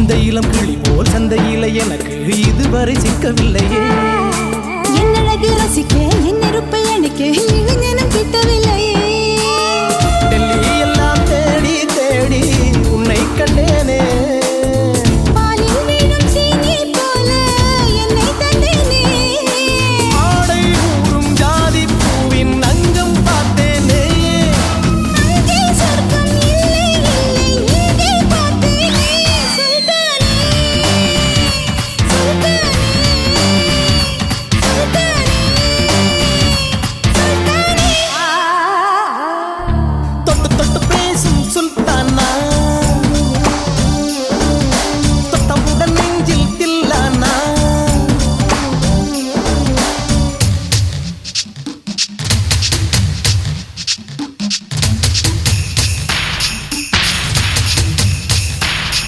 இந்த இளம் கிளி போல் சந்தையில எனக்கு இதுவரை சிக்கவில்லையே. என் அழகு ரசிக்க என் நெருப்பை அணைக்க இளைஞனும் கிட்டவில்லையே.